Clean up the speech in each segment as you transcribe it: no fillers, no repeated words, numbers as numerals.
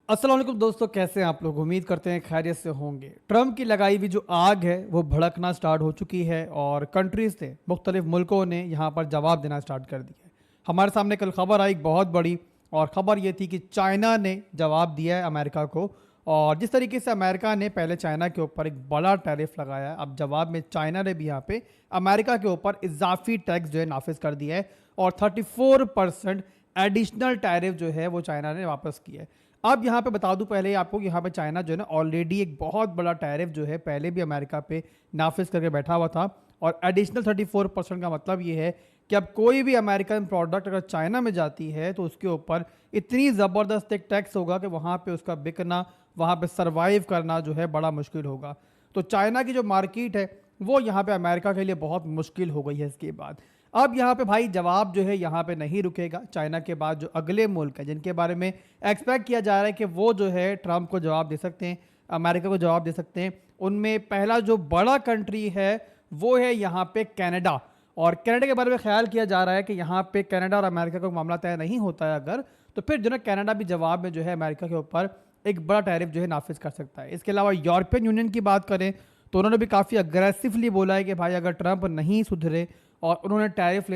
अस्सलाम वालेकुम दोस्तों, कैसे हैं आप लोग। उम्मीद करते हैं खैरियत से होंगे। ट्रंप की लगाई हुई जो आग है वो भड़कना स्टार्ट हो चुकी है और कंट्रीज़ ने, मुख्तलिफ मुल्कों ने यहाँ पर जवाब देना स्टार्ट कर दिया है। हमारे सामने कल खबर आई बहुत बड़ी, और ख़बर ये थी कि चाइना ने जवाब दिया है अमेरिका को। और जिस तरीके से अमेरिका ने पहले चाइना के ऊपर एक बड़ा टैरिफ लगाया, अब जवाब में चाइना ने भी यहाँ पे अमेरिका के ऊपर इजाफी टैक्स जो है नाफिज कर दिया है, और 34% एडिशनल टैरिफ जो है वो चाइना ने वापस किया है। अब यहाँ पे बता दूं पहले ही आपको कि यहाँ पे चाइना जो है ना ऑलरेडी एक बहुत बड़ा टैरिफ जो है पहले भी अमेरिका पे नाफिज करके बैठा हुआ था, और एडिशनल 34% का मतलब ये है कि अब कोई भी अमेरिकन प्रोडक्ट अगर चाइना में जाती है तो उसके ऊपर इतनी ज़बरदस्त एक टैक्स होगा कि वहाँ पे उसका बिकना, वहाँ पे सर्वाइव करना जो है बड़ा मुश्किल होगा। तो चाइना की जो मार्केट है वो यहाँ पे अमेरिका के लिए बहुत मुश्किल हो गई है इसके बाद। अब यहाँ पे भाई जवाब जो है यहाँ पे नहीं रुकेगा। चाइना के बाद जो अगले मुल्क है जिनके बारे में एक्सपेक्ट किया जा रहा है कि वो जो है ट्रंप को जवाब दे सकते हैं, अमेरिका को जवाब दे सकते हैं, उनमें पहला जो बड़ा कंट्री है वो है यहाँ पे कनाडा। और कनाडा के बारे में ख्याल किया जा रहा है कि यहाँ पे कनाडा और अमेरिका का मामला तय नहीं होता है अगर, तो फिर जो है कनाडा भी जवाब में जो है अमेरिका के ऊपर एक बड़ा टैरिफ जो है नाफिज कर सकता है। इसके अलावा यूरोपियन यूनियन की बात करें तो उन्होंने भी काफ़ी अग्रेसिवली बोला है कि भाई अगर ट्रंप नहीं सुधरे और उन्होंने टैरिफ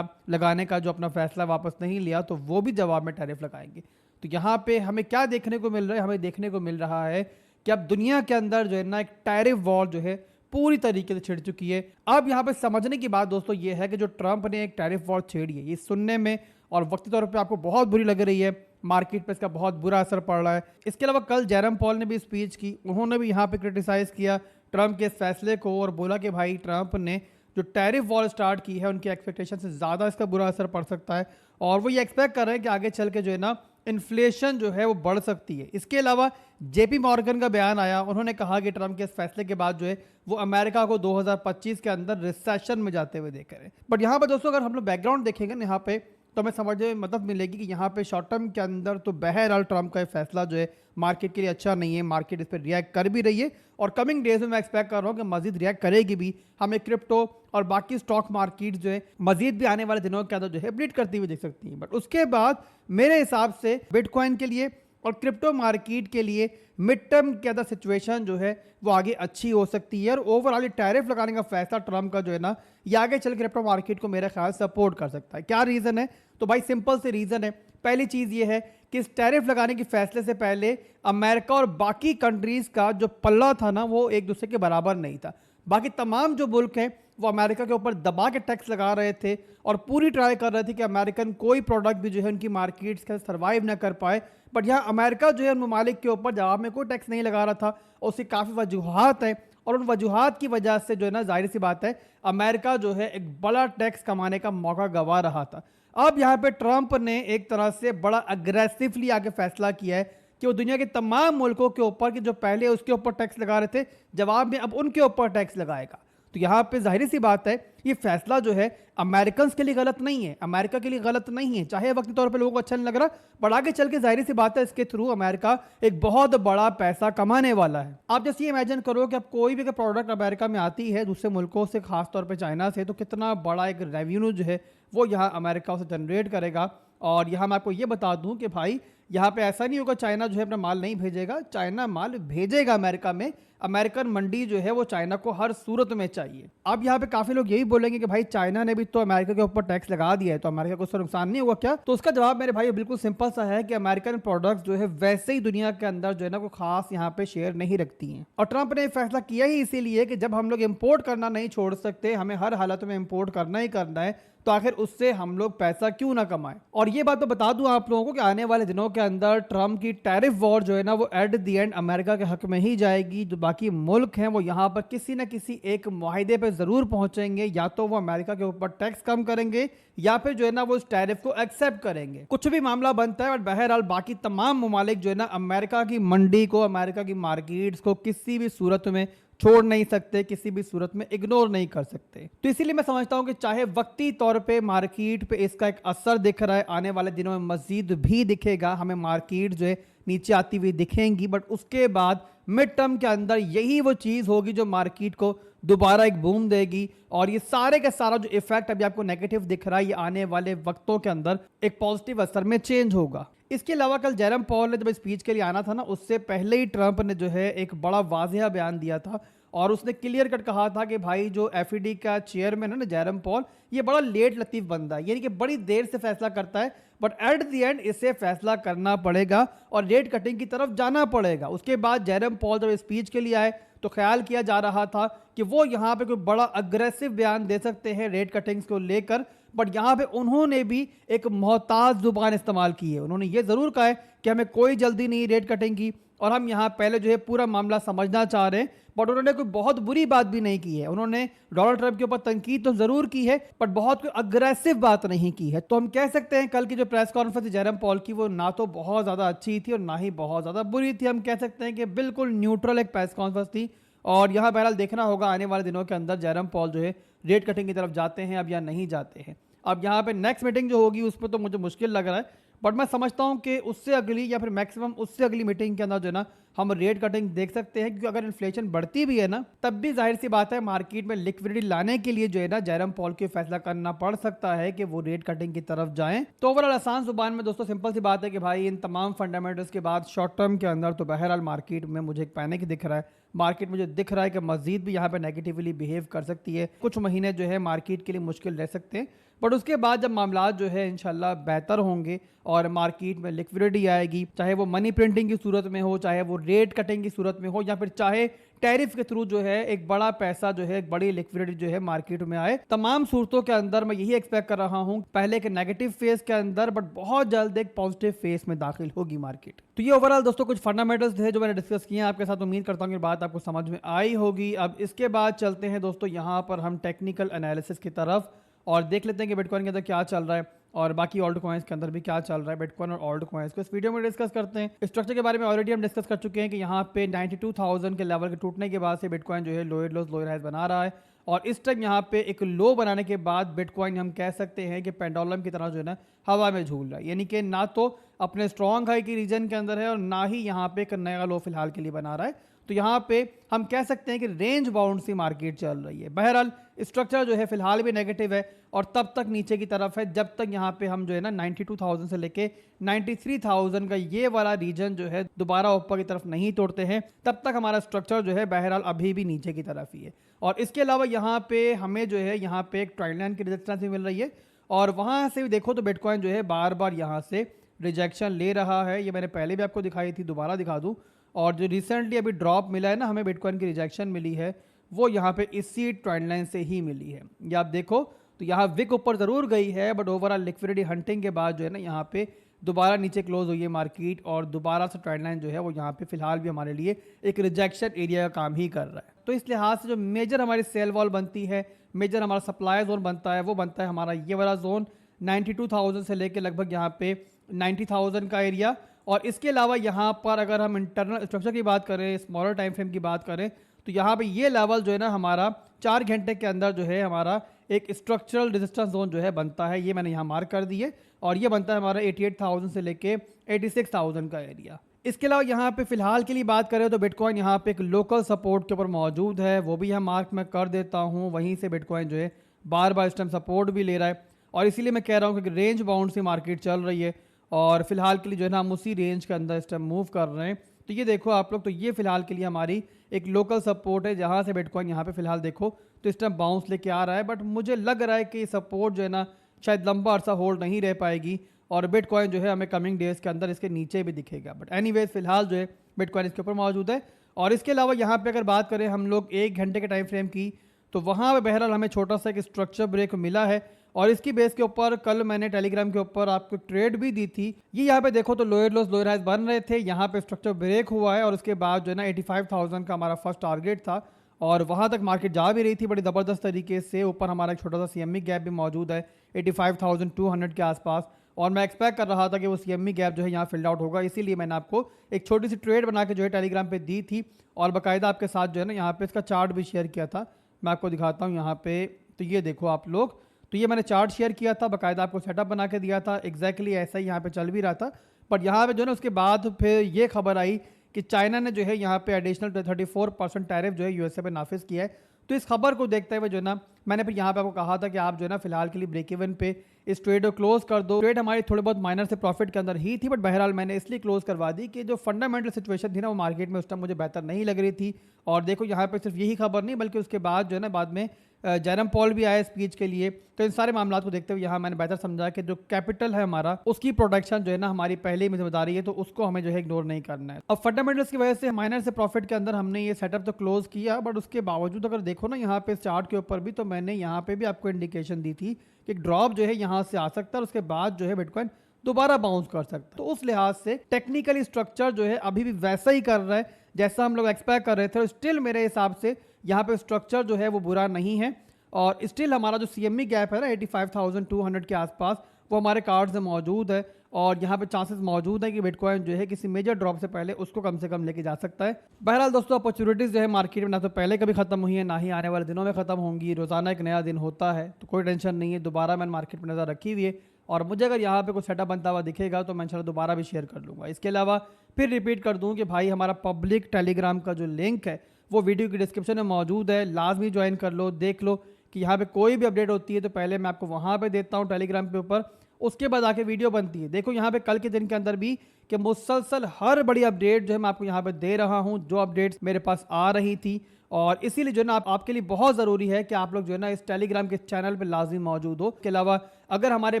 लगाने का जो अपना फैसला वापस नहीं लिया तो वो भी जवाब में टैरिफ लगाएंगे। तो यहाँ पे हमें क्या देखने को मिल रहा है, हमें देखने को मिल रहा है कि अब दुनिया के अंदर जो है ना एक टैरिफ वॉर जो है पूरी तरीके से छिड़ चुकी है। अब यहाँ पे समझने की बात दोस्तों ये है कि जो ट्रंप ने एक टैरिफ वॉर छेड़ी है, ये सुनने में और वक्ती तौर पे आपको बहुत बुरी लग रही है, मार्केट पे इसका बहुत बुरा असर पड़ रहा है। इसके अलावा कल जेरम पॉल ने भी स्पीच की, उन्होंने भी यहाँ पे क्रिटिसाइज किया ट्रंप के इस फैसले को और बोला कि भाई ट्रंप ने जो टैरिफ वॉर स्टार्ट की है उनकी एक्सपेक्टेशन से ज़्यादा इसका बुरा असर पड़ सकता है, और वो ये एक्सपेक्ट कर रहे हैं कि आगे चल के जो है ना इन्फ्लेशन जो है वो बढ़ सकती है। इसके अलावा जेपी मॉर्गन का बयान आया, उन्होंने कहा कि ट्रंप के इस फैसले के बाद जो है वो अमेरिका को 2025 के अंदर रिसेशन में जाते हुए देख रहे हैं। बट यहाँ पर दोस्तों अगर हम लोग बैकग्राउंड देखेंगे ना यहाँ पे तो हमें समझने में मदद मिलेगी कि यहाँ पे शॉर्ट टर्म के अंदर तो बहरहाल ट्रंप का फैसला जो है मार्केट के लिए अच्छा नहीं है, मार्केट इस पर रिएक्ट कर भी रही है, और कमिंग डेज में मैं एक्सपेक्ट कर रहा हूँ कि मजीद रिएक्ट करेगी भी। हमें क्रिप्टो और बाकी स्टॉक मार्केट जो है मजीद भी आने वाले दिनों के अंदर जो है ब्लीड करती हुई देख सकती हैं। बट उसके बाद मेरे हिसाब से बिटकॉइन के लिए और क्रिप्टो मार्केट के लिए मिड टर्म के अंदर सिचुएशन जो है वो आगे अच्छी हो सकती है, और ओवरऑल टैरिफ लगाने का फैसला ट्रंप का जो है ना ये आगे चल क्रिप्टो मार्केट को मेरे ख्याल सपोर्ट कर सकता है। क्या रीज़न है? तो भाई सिंपल से रीज़न है। पहली चीज़ ये है कि इस टैरिफ लगाने के फैसले से पहले अमेरिका और बाकी कंट्रीज़ का जो पल्ला था ना वो एक दूसरे के बराबर नहीं था। बाकी तमाम जो मुल्क हैं वो अमेरिका के ऊपर दबा के टैक्स लगा रहे थे और पूरी ट्राई कर रहे थे कि अमेरिकन कोई प्रोडक्ट भी जो है उनकी मार्केट्स के सर्वाइव ना कर पाए। बट यहाँ अमेरिका जो है उन ममालिक के ऊपर जवाब में कोई टैक्स नहीं लगा रहा था, और उसकी काफ़ी वजूहात है, और उन वजूहात की वजह से जो है ना जाहिर सी बात है अमेरिका जो है एक बड़ा टैक्स कमाने का मौका गंवा रहा था। अब यहाँ पे ट्रंप ने एक तरह से बड़ा अग्रेसिवली आगे फैसला किया है कि वो दुनिया के तमाम मुल्कों के ऊपर कि जो पहले उसके ऊपर टैक्स लगा रहे थे जवाब में अब उनके ऊपर टैक्स लगाएगा। तो यहाँ पे जाहिर सी बात है ये फैसला जो है अमेरिकन के लिए गलत नहीं है, अमेरिका के लिए गलत नहीं है, चाहे वक्ती तौर पे लोगों को अच्छा नहीं लग रहा, बट आगे चल के जाहिर सी बात है इसके थ्रू अमेरिका एक बहुत बड़ा पैसा कमाने वाला है। आप जैसे ये इमेजिन करो कि अब कोई भी प्रोडक्ट अमेरिका में आती है दूसरे मुल्कों से, खासतौर पर चाइना से, तो कितना बड़ा एक रेवेन्यू जो है वो यहाँ अमेरिका से जनरेट करेगा। और यहाँ मैं आपको ये बता दूँ कि भाई यहाँ पे ऐसा नहीं होगा चाइना जो है अपना माल नहीं भेजेगा, चाइना माल भेजेगा अमेरिका में। अमेरिकन मंडी जो है वो चाइना को हर सूरत में चाहिए। अब यहाँ पे काफी लोग यही बोलेंगे कि भाई चाइना ने भी तो अमेरिका के ऊपर टैक्स लगा दिया है तो अमेरिका को उससे नुकसान नहीं हुआ क्या? तो उसका जवाब मेरे भाई बिल्कुल सिंपल सा है कि अमेरिकन प्रोडक्ट्स जो है वैसे ही दुनिया के अंदर जो है ना कोई खास यहाँ पे शेयर नहीं रखती हैं। और ट्रंप ने फैसला किया ही इसीलिए कि जब हम लोग इम्पोर्ट करना नहीं छोड़ सकते, हमें हर हालत में इम्पोर्ट करना ही करना है, तो आखिर उससे हम लोग पैसा क्यों ना कमाएं। और ये बात तो बता दूं आप लोगों को कि आने वाले दिनों के अंदर ट्रंप की टैरिफ वॉर जो है ना वो एट द एंड अमेरिका के हक में ही जाएगी। जो बाकी मुल्क हैं वो यहाँ पर किसी न किसी एक मुआहिदे पे जरूर पहुंचेंगे, या तो वो अमेरिका के ऊपर टैक्स कम करेंगे या फिर जो है ना वो इस टैरिफ को एक्सेप्ट करेंगे। कुछ भी मामला बनता है, बट बहरहाल बाकी तमाम ममालिक जो है ना अमेरिका की मंडी को, अमेरिका की मार्केट्स को किसी भी सूरत में छोड़ नहीं सकते, किसी भी सूरत में इग्नोर नहीं कर सकते। तो इसीलिए मैं समझता हूं कि चाहे वक्ती तौर पे मार्केट पे इसका एक असर दिख रहा है, आने वाले दिनों में मजीद भी दिखेगा, हमें मार्केट जो है नीचे आती हुई दिखेंगी, बट उसके बाद मिड टर्म के अंदर यही वो चीज़ होगी जो मार्केट को दोबारा एक बूम देगी, और ये सारे का सारा जो इफेक्ट अभी आपको नेगेटिव दिख रहा है ये आने वाले वक्तों के अंदर एक पॉजिटिव असर में चेंज होगा। इसके अलावा कल जेरम पॉल ने जब स्पीच के लिए आना था ना, उससे पहले ही ट्रंप ने जो है एक बड़ा वाजिया बयान दिया था और उसने क्लियर कट कहा था कि भाई जो एफईडी का चेयरमैन है ना जेरम पॉल, ये बड़ा लेट लतीफ बंदा है, यानी कि बड़ी देर से फैसला करता है, बट एट द एंड इसे फैसला करना पड़ेगा और रेट कटिंग की तरफ जाना पड़ेगा। उसके बाद जेरम पॉल जब स्पीच के लिए आए तो ख्याल किया जा रहा था कि वो यहाँ पे कोई बड़ा अग्रेसिव बयान दे सकते हैं रेट कटिंग्स को लेकर, बट यहाँ पे उन्होंने भी एक मोहताज जुबान इस्तेमाल की है। उन्होंने ये ज़रूर कहा है कि हमें कोई जल्दी नहीं रेट कटिंग की और हम यहाँ पहले जो है पूरा मामला समझना चाह रहे हैं, बट उन्होंने कोई बहुत बुरी बात भी नहीं की है। उन्होंने डोनाल्ड ट्रंप के ऊपर तनकीद तो ज़रूर की है, बट बहुत कोई अग्रेसिव बात नहीं की है। तो हम कह सकते हैं कल की जो प्रेस कॉन्फ्रेंस थी जेरम पॉल की, वो ना तो बहुत ज़्यादा अच्छी थी और ना ही बहुत ज़्यादा बुरी थी। हम कह सकते हैं कि बिल्कुल न्यूट्रल एक प्रेस कॉन्फ्रेंस थी और यहाँ बहरहाल देखना होगा आने वाले दिनों के अंदर जेरम पॉल जो है रेट कटिंग की तरफ जाते हैं अब या नहीं जाते हैं। अब यहाँ पे नेक्स्ट मीटिंग जो होगी उसमें तो मुझे मुश्किल लग रहा है, बट मैं समझता हूँ कि उससे अगली या फिर मैक्सिमम उससे अगली मीटिंग के अंदर जो है ना हम रेट कटिंग देख सकते हैं, क्योंकि अगर इन्फ्लेशन बढ़ती भी है ना तब भी जाहिर सी बात है मार्केट में लिक्विडिटी लाने के लिए जो है ना जेरम पॉल को फैसला करना पड़ सकता है कि वो रेट कटिंग की तरफ जाएं। तो ओवरऑल आसान जुबान में दोस्तों सिंपल सी बात है कि भाई इन तमाम फंडामेंटल्स के बाद शॉर्ट टर्म के अंदर तो बहरहाल मार्केट में मुझे एक पैनिक दिख रहा है। मार्केट मुझे दिख रहा है कि मजीद भी यहाँ पे नेगेटिवली बिहेव कर सकती है, कुछ महीने जो है मार्केट के लिए मुश्किल रह सकते हैं, बट उसके बाद जब मामला जो है इंशाल्लाह बेहतर होंगे और मार्केट में लिक्विडिटी आएगी, चाहे वो मनी प्रिंटिंग की सूरत में हो, चाहे वो रेट कटिंग की सूरत में हो, या फिर चाहे टैरिफ के थ्रू जो है एक बड़ा पैसा जो है एक बड़ी लिक्विडिटी जो है मार्केट में आए, तमाम सूरतों के अंदर मैं यही एक्सपेक्ट कर रहा हूं पहले के नेगेटिव फेज के अंदर, बट बहुत जल्द एक पॉजिटिव फेज में दाखिल होगी मार्केट। तो ये ओवरऑल दोस्तों कुछ फंडामेंटल्स थे जो मैंने डिस्कस किए हैं आपके साथ। उम्मीद करता हूं कि बात आपको समझ में आई होगी। अब इसके बाद चलते हैं दोस्तों यहाँ पर हम टेक्निकल एनालिसिस की तरफ और देख लेते हैं कि बिटकॉइन के अंदर क्या चल रहा है और बाकी ऑल्ट कॉइन्स के अंदर भी क्या चल रहा है। बिटकॉइन और ऑल्ट कॉइन्स को इस वीडियो में डिस्कस करते हैं। स्ट्रक्चर के बारे में ऑलरेडी हम डिस्कस कर चुके हैं कि यहाँ पे 92,000 के लेवल के टूटने के बाद से बिटकॉइन जो है लोअर लोज लोअर हाइज बना रहा है और इस टाइम यहाँ पे एक लो बनाने के बाद बिटकॉइन हम कह सकते हैं कि पेंडुलम की तरह जो है ना हवा में झूल रहा है, यानी कि ना तो अपने स्ट्रॉन्ग हाई की रीजन के अंदर है और ना ही यहाँ पे एक नया लो फिलहाल के लिए बना रहा है। तो यहाँ पे हम कह सकते हैं कि रेंज बाउंड सी मार्केट चल रही है। बहरहाल स्ट्रक्चर जो है फिलहाल भी नेगेटिव है और तब तक नीचे की तरफ है जब तक यहाँ पे हम जो है ना 92,000 से लेके 93,000 का ये वाला रीजन जो है दोबारा ऊपर की तरफ नहीं तोड़ते हैं, तब तक हमारा स्ट्रक्चर जो है बहरहाल अभी भी नीचे की तरफ ही है। और इसके अलावा यहाँ पे हमें जो है यहाँ पे एक ट्रेंड लाइन की रेजिस्टेंस भी मिल रही है और वहाँ से भी देखो तो बिटकॉइन जो है बार बार यहाँ से रिजेक्शन ले रहा है। ये मैंने पहले भी आपको दिखाई थी, दोबारा दिखा दूँ। और जो रिसेंटली अभी ड्रॉप मिला है ना हमें बिटकॉइन की रिजेक्शन मिली है, वो यहाँ पे इसी ट्रेंड लाइन से ही मिली है। ये आप देखो तो यहाँ विक ऊपर ज़रूर गई है, बट ओवरऑल लिक्विडिटी हंटिंग के बाद जो है ना यहाँ पे दोबारा नीचे क्लोज हुई है मार्केट और दोबारा से ट्रेंड लाइन जो है वो यहाँ पे फिलहाल भी हमारे लिए एक रिजेक्शन एरिया का काम ही कर रहा है। तो इस लिहाज से जो मेजर हमारी सेल वॉल बनती है, मेजर हमारा सप्लाई जोन बनता है, वो बनता है हमारा ये वाला जोन 92,000 से लेकर लगभग यहाँ पे 90,000 का एरिया। और इसके अलावा यहाँ पर अगर हम इंटरनल स्ट्रक्चर की बात करें, स्मॉलर टाइम फ्रेम की बात करें, तो यहाँ पे ये लेवल जो है ना हमारा 4 घंटे के अंदर जो है हमारा एक स्ट्रक्चरल रेजिस्टेंस जोन जो है बनता है। ये मैंने यहाँ मार्क कर दिए और ये बनता है हमारा 88,000 से लेके 86,000 का एरिया। इसके अलावा यहाँ पे फिलहाल के लिए बात करें तो बिटकॉइन यहाँ पे एक लोकल सपोर्ट के ऊपर मौजूद है, वो भी यहाँ मार्क में कर देता हूँ। वहीं से बिटकॉइन जो है बार बार इस टाइम सपोर्ट भी ले रहा है और इसीलिए मैं कह रहा हूँ कि रेंज बाउंड से मार्केट चल रही है और फिलहाल के लिए जो है ना हम उसी रेंज के अंदर इस टाइम मूव कर रहे हैं। तो ये देखो आप लोग, तो ये फिलहाल के लिए हमारी एक लोकल सपोर्ट है जहाँ से बिटकॉइन यहाँ पे फिलहाल देखो तो इस टाइम बाउंस लेके आ रहा है, बट मुझे लग रहा है कि सपोर्ट जो है ना शायद लंबा अरसा होल्ड नहीं रह पाएगी और बिटकॉइन जो है हमें कमिंग डेज के अंदर इसके नीचे भी दिखेगा। बट एनीवेज फिलहाल जो है बिटकॉइन इसके ऊपर मौजूद है। और इसके अलावा यहाँ पे अगर बात करें हम लोग 1 घंटे के टाइम फ्रेम की, तो वहाँ पे बहरहाल हमें छोटा सा एक स्ट्रक्चर ब्रेक मिला है और इसकी बेस के ऊपर कल मैंने टेलीग्राम के ऊपर आपको ट्रेड भी दी थी। ये यहाँ पे देखो तो लोअर लोस लोअर हाइज बन रहे थे, यहाँ पे स्ट्रक्चर ब्रेक हुआ है और उसके बाद जो है ना 85,000 का हमारा फर्स्ट टारगेट था और वहाँ तक मार्केट जा भी रही थी बड़ी ज़बरदस्त तरीके से। ऊपर हमारा एक छोटा सा CME गैप भी मौजूद है 85,200 के आसपास और मैं एक्सपेक्ट कर रहा था कि वो CME गैप जो है यहाँ फिल्ड आउट होगा, इसीलिए मैंने आपको एक छोटी सी ट्रेड बना के जो है टेलीग्राम पे दी थी और बाकायदा आपके साथ जो है ना यहाँ पे इसका चार्ट भी शेयर किया था। मैं आपको दिखाता हूँ यहाँ पे, तो ये देखो आप लोग, तो ये मैंने चार्ट शेयर किया था, बाकायदा आपको सेटअप बना के दिया था, एग्जैक्टली ऐसा ही यहाँ पे चल भी रहा था। बट यहाँ पे जो है ना उसके बाद फिर ये खबर आई कि चाइना ने जो है यहाँ पे एडिशनल 34% टैरिफ जो है USA पे नाफिज किया है। तो इस खबर को देखते हुए जो है ना मैंने फिर यहाँ पे आपको कहा था कि आप जो है ना फिलहाल के लिए ब्रेक इवन पे इस ट्रेड को क्लोज कर दो। ट्रेड हमारी थोड़े बहुत माइनर से प्रॉफिट के अंदर ही थी, बट बहरहाल मैंने इसलिए क्लोज करवा दी कि जो फंडामेंटल सिचुएशन थी ना वो मार्केट में उस टाइम मुझे बेहतर नहीं लग रही थी। और देखो यहाँ पे सिर्फ यही खबर नहीं बल्कि उसके बाद जो है ना बाद में जयराम पॉल भी आए स्पीच के लिए। तो इन सारे मामलों को देखते हुए यहाँ मैंने बेहतर समझा कि जो कैपिटल है हमारा उसकी प्रोडक्शन जो है ना हमारी पहले ही जिम्मेदारी है, तो उसको हमें जो है इग्नोर नहीं करना है। अब फंडामेंटल्स की वजह से माइनर से प्रॉफिट के अंदर हमने ये सेटअप तो क्लोज किया, बट उसके बावजूद अगर देखो ना यहाँ पे चार्ट के ऊपर भी, तो मैंने यहाँ पे भी आपको इंडिकेशन दी थी कि ड्रॉप जो है यहाँ से आ सकता है और उसके बाद जो है बिटकॉइन दोबारा बाउंस कर सकता है। तो उस लिहाज से टेक्निकली स्ट्रक्चर जो है अभी भी वैसा ही कर रहा है जैसा हम लोग एक्सपेक्ट कर रहे थे। और स्टिल मेरे हिसाब से यहाँ पे स्ट्रक्चर जो है वो बुरा नहीं है, और स्टिल हमारा जो CME गैप है ना 85,200 के आसपास वो हमारे कार्ड्स में मौजूद है। और यहाँ पे चांसेस मौजूद है कि बिटकॉइन जो है किसी मेजर ड्रॉप से पहले उसको कम से कम लेके जा सकता है। बहरहाल दोस्तों, अपॉर्चुनिटीज़ जो है मार्केट में ना तो पहले कभी खत्म हुई है ना ही आने वाले दिनों में खत्म होंगी। रोजाना एक नया दिन होता है, तो कोई टेंशन नहीं है। दोबारा मैंने मार्केट में नज़र रखी हुई है, और मुझे अगर यहाँ पे कुछ सेटअप बनता हुआ दिखेगा तो मैं इंशाल्लाह दोबारा भी शेयर कर लूँगा। इसके अलावा फिर रिपीट कर दूँ कि भाई हमारा पब्लिक टेलीग्राम का जो लिंक है वो वीडियो की डिस्क्रिप्शन में मौजूद है, लाजमी ज्वाइन कर लो। देख लो कि यहाँ पे कोई भी अपडेट होती है तो पहले मैं आपको वहाँ पे देता हूँ टेलीग्राम के ऊपर, उसके बाद आके वीडियो बनती है। देखो यहाँ पे कल के दिन के अंदर भी कि मुसलसल हर बड़ी अपडेट जो है मैं आपको यहाँ पे दे रहा हूँ, जो अपडेट्स मेरे पास आ रही थी। और इसीलिए जो है ना आपके लिए बहुत ज़रूरी है कि आप लोग जो है ना इस टेलीग्राम के चैनल पे लाजमी मौजूद हो। इसके अलावा अगर हमारे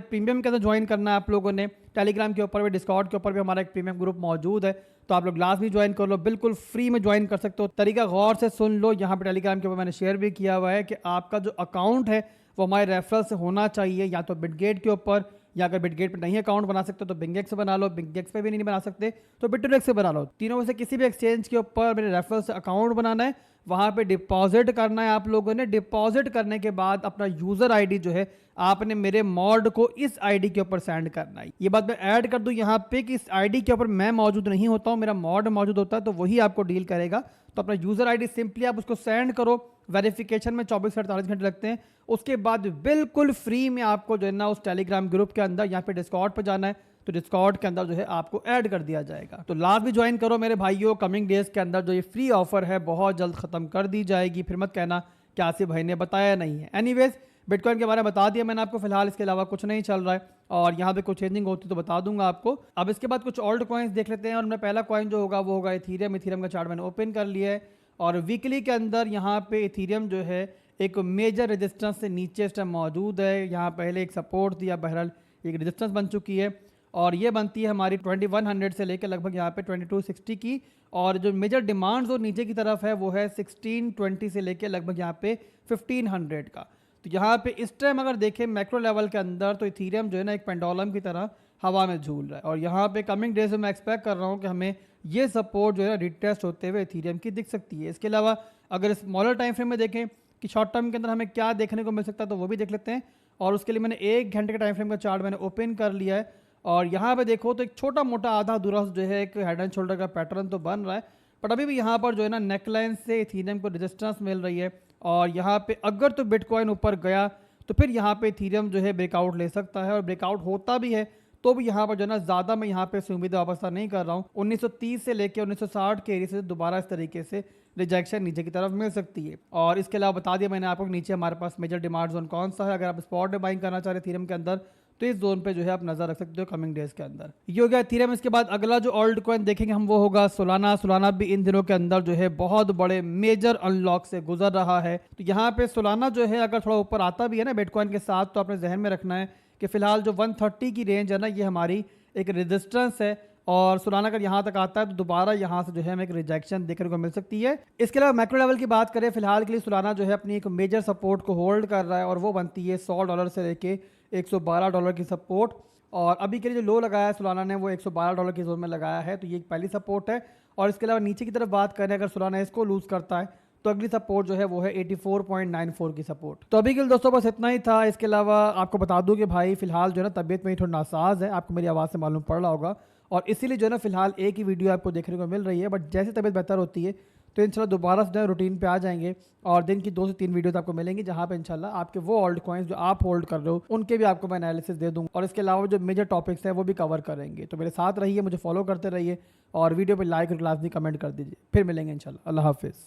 प्रीमियम के अंदर ज्वाइन करना है आप लोगों ने, टेलीग्राम के ऊपर भी डिस्कॉर्ड के ऊपर भी हमारा एक प्रीमियम ग्रुप मौजूद है, तो आप लोग लाजमी ज्वाइन कर लो, बिल्कुल फ्री में ज्वाइन कर सकते हो। तरीका गौर से सुन लो, यहाँ पे टेलीग्राम के ऊपर मैंने शेयर भी किया हुआ है कि आपका जो अकाउंट है वो हमारे रेफरल से होना चाहिए, या तो बिटगेट के ऊपर, या अगर बिटगेट पे नहीं अकाउंट बना सकते तो बिंगेक्स से बना लो, बिंगेक्स पे भी नहीं बना सकते तो बिटरेक्स से बना लो। तीनों में से किसी भी एक्सचेंज के ऊपर मेरे रेफरल से अकाउंट बनाना है, वहाँ पे डिपॉजिट करना है आप लोगों ने। डिपॉजिट करने के बाद अपना यूज़र आईडी जो है आपने मेरे मॉड को इस आईडी के ऊपर सेंड करना है। ये बात मैं ऐड कर दूं यहाँ पे कि इस आईडी के ऊपर मैं मौजूद नहीं होता हूँ, मेरा मॉड मौजूद होता है, तो वही आपको डील करेगा। तो अपना यूज़र आईडी सिंपली आप उसको सेंड करो। वेरिफिकेशन में 24 से 48 घंटे लगते हैं। उसके बाद बिल्कुल फ्री में आपको जो है ना उस टेलीग्राम ग्रुप के अंदर यहाँ पे डिस्कॉर्ड पर जाना है, तो डिस्कॉर्ड के अंदर जो है आपको ऐड कर दिया जाएगा। तो लास्ट भी ज्वाइन करो मेरे भाइयों। कमिंग डेज के अंदर जो ये फ्री ऑफर है बहुत जल्द खत्म कर दी जाएगी, फिर मत कहना कि आसिफ भाई ने बताया नहीं है। एनीवेज, बिटकॉइन के बारे में बता दिया मैंने आपको फिलहाल, इसके अलावा कुछ नहीं चल रहा है, और यहाँ पे कुछ चेंजिंग होती तो बता दूंगा आपको। अब इसके बाद कुछ ओल्ड कॉइन्स देख लेते हैं, और उनमें पहला कॉइन जो होगा वो होगा इथीरियम। इथीरियम का चार्ट मैंने ओपन कर लिया है, और वीकली के अंदर यहाँ पे इथीरियम जो है एक मेजर रेजिस्टेंस से नीचे इस टाइम मौजूद है। यहाँ पहले एक सपोर्ट दिया, बहरहाल एक रेजिस्टेंस बन चुकी है, और ये बनती है हमारी 2100 से लेकर लगभग यहाँ पे 2260 की। और जो मेजर डिमांड्स और नीचे की तरफ है वो है 1620 से लेकर लगभग यहाँ पे 1500 का। तो यहाँ पे इस टाइम अगर देखें मैक्रो लेवल के अंदर, तो इथीरियम जो है ना एक पेंडुलम की तरह हवा में झूल रहा है, और यहाँ पे कमिंग डेज में मैं एक्सपेक्ट कर रहा हूँ कि हमें ये सपोर्ट जो है ना रिटेस्ट होते हुए इथीरियम की दिख सकती है। इसके अलावा अगर स्मॉलर टाइम फ्रेम में देखें कि शॉर्ट टर्म के अंदर हमें क्या देखने को मिल सकता है, तो वो भी देख लेते हैं। और उसके लिए मैंने 1 घंटे के टाइम फ्रेम का चार्ट मैंने ओपन कर लिया है, और यहाँ पे देखो तो एक छोटा मोटा आधा दुरस्त जो है एक हेड एंड शोल्डर का पैटर्न तो बन रहा है, बट अभी भी यहाँ पर जो है ना नेकलाइन से इथीरियम को रेजिस्टेंस मिल रही है। और यहाँ पे अगर तो बिटकॉइन ऊपर गया तो फिर यहाँ पे इथीरियम जो है ब्रेकआउट ले सकता है, और ब्रेकआउट होता भी है तो भी यहाँ पर जो है ना ज़्यादा मैं यहाँ पे उम्मीद वापसा नहीं कर रहा हूँ। 1930 से लेकर 1960 के एरिया से दोबारा इस तरीके से रिजेक्शन नीचे की तरफ मिल सकती है। और इसके अलावा बता दिया मैंने आपको नीचे हमारे पास मेजर डिमांड जोन कौन सा है। अगर आप स्पॉट में बाइंग करना चाह रहे इथीरियम के अंदर तो इस जोन पे जो है आप नजर रख सकते हो कमिंग डेज के अंदर। ये हो गया इथीरियम। इसके बाद अगला जो ओल्ड कॉइन देखेंगे हम वो होगा सोलाना। सोलाना भी इन दिनों के अंदर जो है बहुत बड़े मेजर अनलॉक से गुजर रहा है। तो यहाँ पे सोलाना जो है अगर थोड़ा ऊपर आता भी है ना बिटकॉइन के साथ, तो अपने जहन में रखना है कि फिलहाल जो 130 की रेंज है ना ये हमारी एक रेजिस्टेंस है, और सोलाना अगर यहाँ तक आता है तो दोबारा यहाँ से जो है हमें एक रिजेक्शन देखने को मिल सकती है। इसके अलावा मैक्रो लेवल की बात करें फिलहाल के लिए सोलाना जो है अपनी एक मेजर सपोर्ट को होल्ड कर रहा है, और वो बनती है $100 से लेके $112 की सपोर्ट। और अभी के लिए जो लो लगाया है सोलाना ने वो $112 की जोन में लगाया है, तो ये एक पहली सपोर्ट है। और इसके अलावा नीचे की तरफ बात करें अगर सोलाना इसको लूज करता है तो अगली सपोर्ट जो है वो है 84.94 की सपोर्ट। तो अभी के लिए दोस्तों बस इतना ही था। इसके अलावा आपको बता दूं कि भाई फिलहाल जो है ना तबीयत में थोड़ा नासाज है, आपको मेरी आवाज़ से मालूम पड़ रहा होगा, और इसीलिए जो है ना फिलहाल एक ही वीडियो आपको देखने को मिल रही है। बट जैसे तबीयत बेहतर होती है तो इंशाल्लाह दोबारा से रूटीन पे आ जाएंगे, और दिन की 2 से 3 वीडियोस आपको मिलेंगी जहाँ पे इंशाल्लाह आपके वो ओल्ड कॉइन्स जो आप होल्ड कर रहे हो उनके भी आपको मैं एनालिसिस दे दूँगा, और इसके अलावा जो मेजर टॉपिक्स है वो भी कवर करेंगे। तो मेरे साथ रहिए, मुझे फॉलो करते रहिए, और वीडियो पर लाइक और लाजमी कमेंट कर दीजिए। फिर मिलेंगे इंशाल्लाह। अल्लाह हाफिज़।